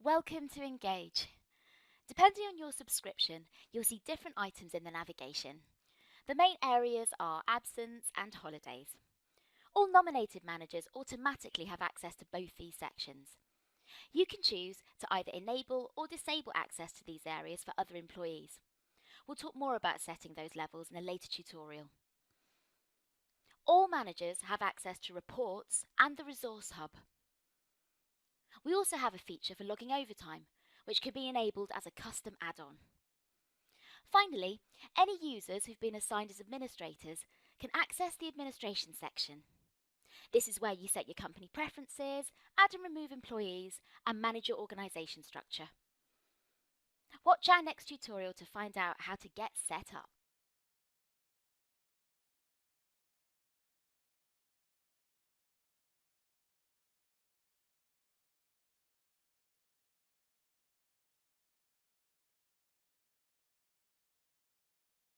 Welcome to Engage. Depending on your subscription, you'll see different items in the navigation. The main areas are absence and holidays. All nominated managers automatically have access to both these sections. You can choose to either enable or disable access to these areas for other employees. We'll talk more about setting those levels in a later tutorial. All managers have access to reports and the resource hub. We also have a feature for logging overtime, which can be enabled as a custom add-on. Finally, any users who've been assigned as administrators can access the administration section. This is where you set your company preferences, add and remove employees, and manage your organisation structure. Watch our next tutorial to find out how to get set up.